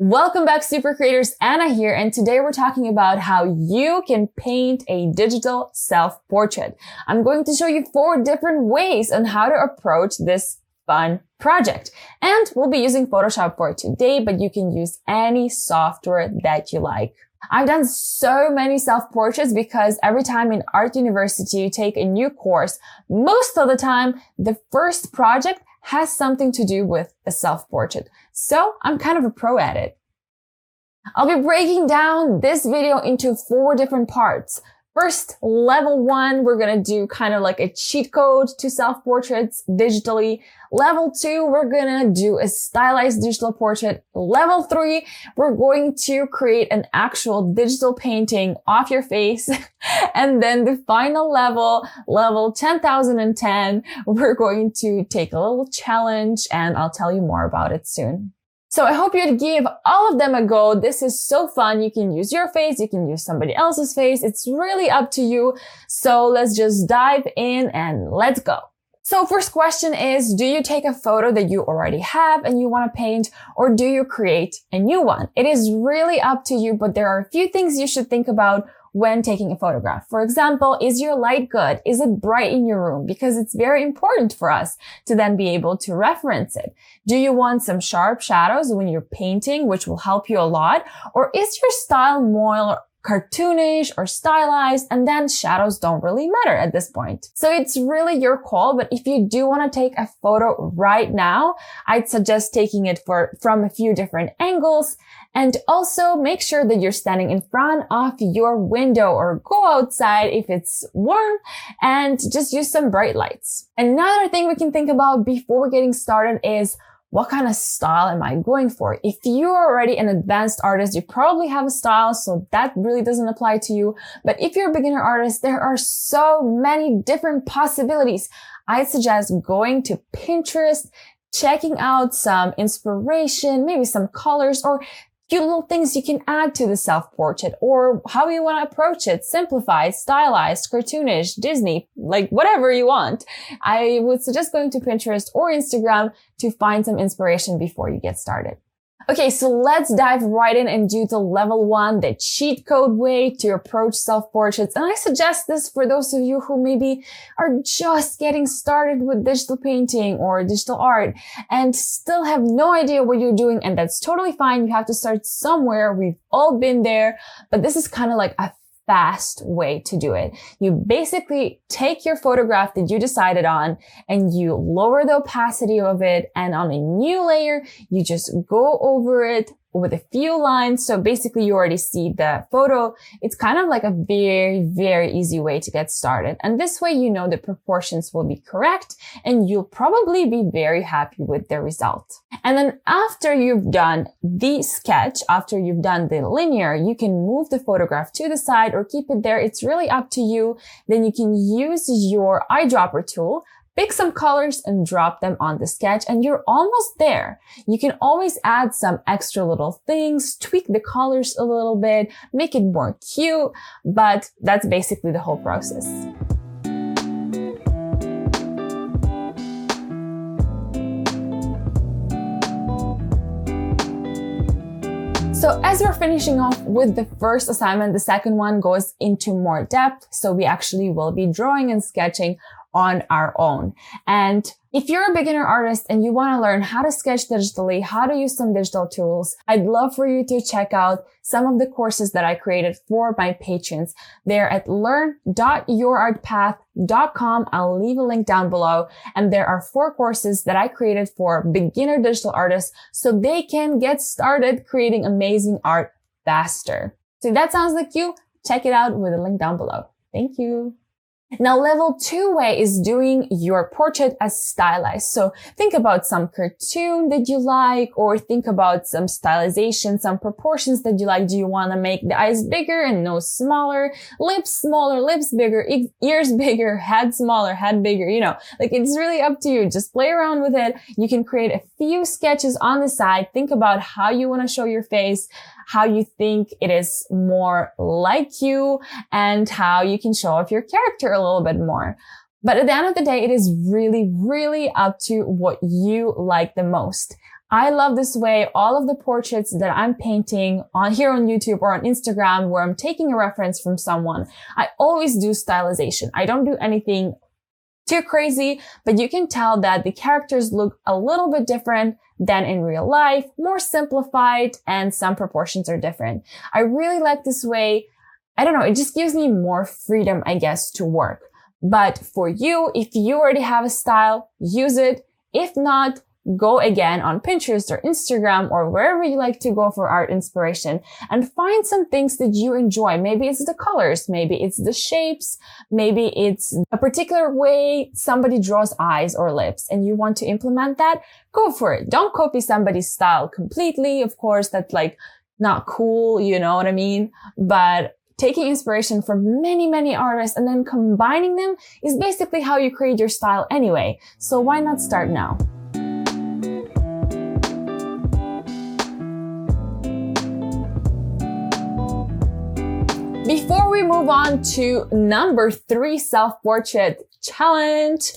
Welcome back, super creators. Anna here, and today we're talking about how you can paint a digital self-portrait. I'm going to show you 4 different ways on how to approach this fun project. And we'll be using Photoshop for it today, but you can use any software that you like. I've done so many self-portraits because every time in art university you take a new course, most of the time the first project has something to do with a self-portrait. So I'm kind of a pro at it. I'll be breaking down this video into 4 different parts. First, level 1, we're going to do kind of like a cheat code to self-portraits digitally. Level 2, we're going to do a stylized digital portrait. Level 3, we're going to create an actual digital painting of your face. And then the final level 10,010, we're going to take a little challenge and I'll tell you more about it soon. So I hope you'd give all of them a go. This is so fun. You can use your face. You can use somebody else's face. It's really up to you. So let's just dive in and let's go. So first question is, do you take a photo that you already have and you want to paint, or do you create a new one? It is really up to you, but there are a few things you should think about when taking a photograph. For example, is your light good? Is it bright in your room? Because it's very important for us to then be able to reference it. Do you want some sharp shadows when you're painting, which will help you a lot? Or is your style more cartoonish or stylized, and then shadows don't really matter at this point? So it's really your call, but if you do want to take a photo right now, I'd suggest taking it from a few different angles, and also make sure that you're standing in front of your window or go outside if it's warm and just use some bright lights. Another thing we can think about before getting started is, what kind of style am I going for? If you're already an advanced artist, you probably have a style, so that really doesn't apply to you. But if you're a beginner artist, there are so many different possibilities. I'd suggest going to Pinterest, checking out some inspiration, maybe some colors, or few little things you can add to the self-portrait, or how you want to approach it, simplified, stylized, cartoonish, Disney, like whatever you want. I would suggest going to Pinterest or Instagram to find some inspiration before you get started. Okay, so let's dive right in and do the level 1, the cheat code way to approach self-portraits. And I suggest this for those of you who maybe are just getting started with digital painting or digital art and still have no idea what you're doing. And that's totally fine. You have to start somewhere. We've all been there, but this is kind of like a fast way to do it. You basically take your photograph that you decided on and you lower the opacity of it, and on a new layer, you just go over it with a few lines. So basically you already see the photo. It's kind of like a very, very easy way to get started. And this way, you know the proportions will be correct and you'll probably be very happy with the result. And then after you've done the sketch, after you've done the linear, you can move the photograph to the side or keep it there. It's really up to you. Then you can use your eyedropper tool, pick some colors and drop them on the sketch, and you're almost there. You can always add some extra little things, tweak the colors a little bit, make it more cute, but that's basically the whole process. So as we're finishing off with the first assignment, the second one goes into more depth. So we actually will be drawing and sketching on our own. And if you're a beginner artist and you want to learn how to sketch digitally, how to use some digital tools, I'd love for you to check out some of the courses that I created for my patrons. They're at learn.yourartpath.com. I'll leave a link down below. And there are 4 courses that I created for beginner digital artists so they can get started creating amazing art faster. So if that sounds like you, check it out with a link down below. Thank you. Now, level 2 way is doing your portrait as stylized. So think about some cartoon that you like, or think about some stylization, some proportions that you like. Do you want to make the eyes bigger and nose smaller, lips bigger, ears bigger, head smaller, head bigger? You know, like it's really up to you. Just play around with it. You can create a few sketches on the side. Think about how you want to show your face, how you think it is more like you, and how you can show off your character a little bit more. But at the end of the day, it is really, really up to what you like the most. I love this way. All of the portraits that I'm painting on here on YouTube or on Instagram where I'm taking a reference from someone, I always do stylization. I don't do anything too crazy, but you can tell that the characters look a little bit different than in real life, more simplified, and some proportions are different. I really like this way. I don't know, it just gives me more freedom, I guess, to work. But for you, if you already have a style, use it. If not, go again on Pinterest or Instagram or wherever you like to go for art inspiration and find some things that you enjoy. Maybe it's the colors, maybe it's the shapes, maybe it's a particular way somebody draws eyes or lips and you want to implement that. Go for it. Don't copy somebody's style completely. Of course, that's like not cool, you know what I mean? But taking inspiration from many, many artists and then combining them is basically how you create your style anyway. So why not start now? Before we move on to number 3 self-portrait challenge,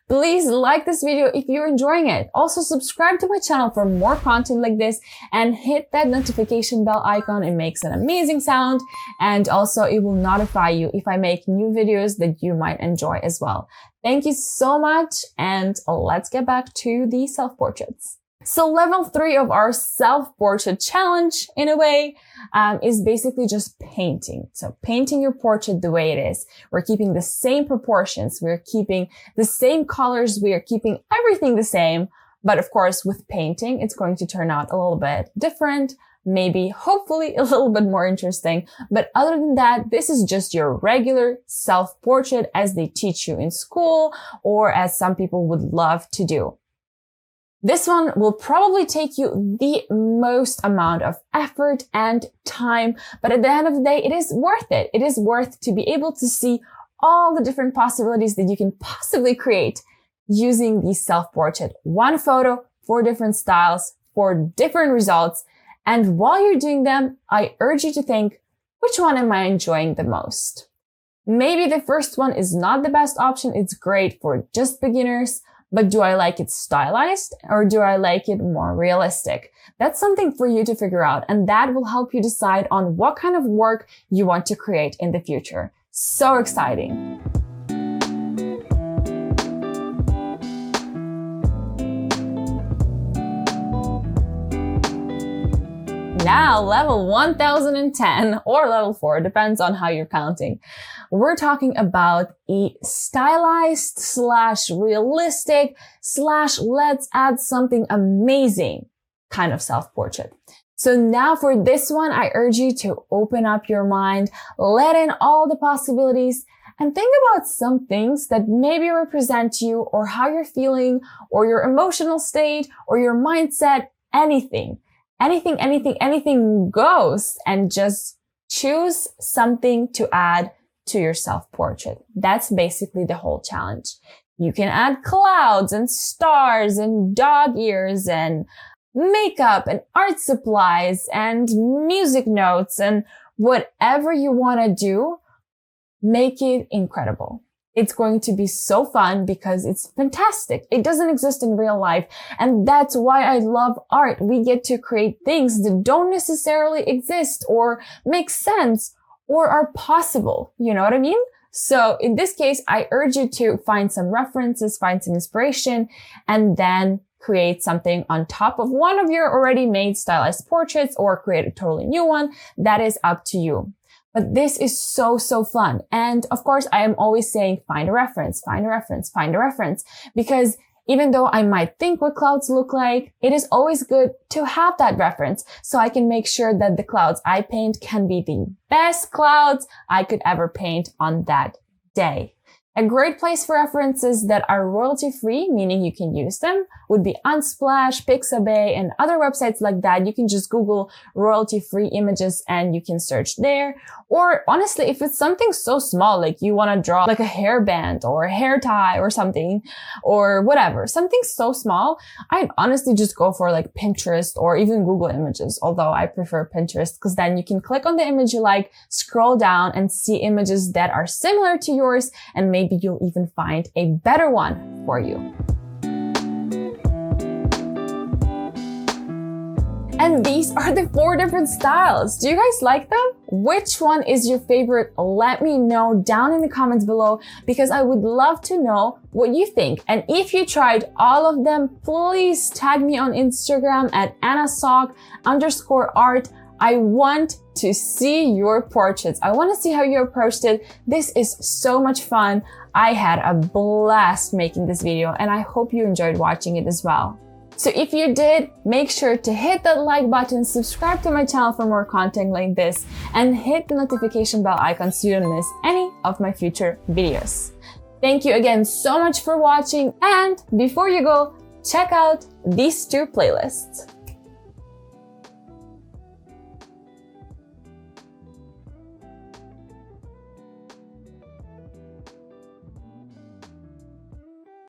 please like this video if you're enjoying it. Also subscribe to my channel for more content like this and hit that notification bell icon. It makes an amazing sound and also it will notify you if I make new videos that you might enjoy as well. Thank you so much and let's get back to the self-portraits. So level 3 of our self-portrait challenge, in a way, is basically just painting. So painting your portrait the way it is. We're keeping the same proportions. We're keeping the same colors. We are keeping everything the same. But of course, with painting, it's going to turn out a little bit different. Maybe, hopefully, a little bit more interesting. But other than that, this is just your regular self-portrait as they teach you in school or as some people would love to do. This one will probably take you the most amount of effort and time, but at the end of the day, it is worth it. It is worth to be able to see all the different possibilities that you can possibly create using the self-portrait. One photo, 4 different styles, 4 different results. And while you're doing them, I urge you to think, which one am I enjoying the most? Maybe the first one is not the best option. It's great for just beginners. But do I like it stylized or do I like it more realistic? That's something for you to figure out, and that will help you decide on what kind of work you want to create in the future. So exciting. Now, level 1010 or level 4, depends on how you're counting. We're talking about a stylized / realistic / let's add something amazing kind of self-portrait. So now for this one, I urge you to open up your mind, let in all the possibilities, and think about some things that maybe represent you or how you're feeling or your emotional state or your mindset, anything. Anything goes, and just choose something to add to your self-portrait. That's basically the whole challenge. You can add clouds and stars and dog ears and makeup and art supplies and music notes and whatever you want to do, make it incredible. It's going to be so fun because it's fantastic. It doesn't exist in real life. And that's why I love art. We get to create things that don't necessarily exist or make sense or are possible. You know what I mean? So in this case, I urge you to find some references, find some inspiration, and then create something on top of one of your already made stylized portraits or create a totally new one. That is up to you. But this is so fun. And of course, I am always saying, find a reference, because even though I might think what clouds look like, it is always good to have that reference so I can make sure that the clouds I paint can be the best clouds I could ever paint on that day. A great place for references that are royalty-free, meaning you can use them, would be Unsplash, Pixabay, and other websites like that. You can just Google royalty-free images and you can search there. Or honestly, if it's something so small, like you want to draw like a hairband or a hair tie or something, or whatever, something so small, I'd honestly just go for like Pinterest or even Google Images, although I prefer Pinterest because then you can click on the image you like, scroll down and see images that are similar to yours, and maybe you'll even find a better one for you. And these are the 4 different styles. Do you guys like them? Which one is your favorite? Let me know down in the comments below because I would love to know what you think. And if you tried all of them, please tag me on Instagram at anasock_art. I want to see your portraits. I want to see how you approached it. This is so much fun. I had a blast making this video and I hope you enjoyed watching it as well. So if you did, make sure to hit that like button, subscribe to my channel for more content like this, and hit the notification bell icon so you don't miss any of my future videos. Thank you again so much for watching, and before you go, check out these 2 playlists.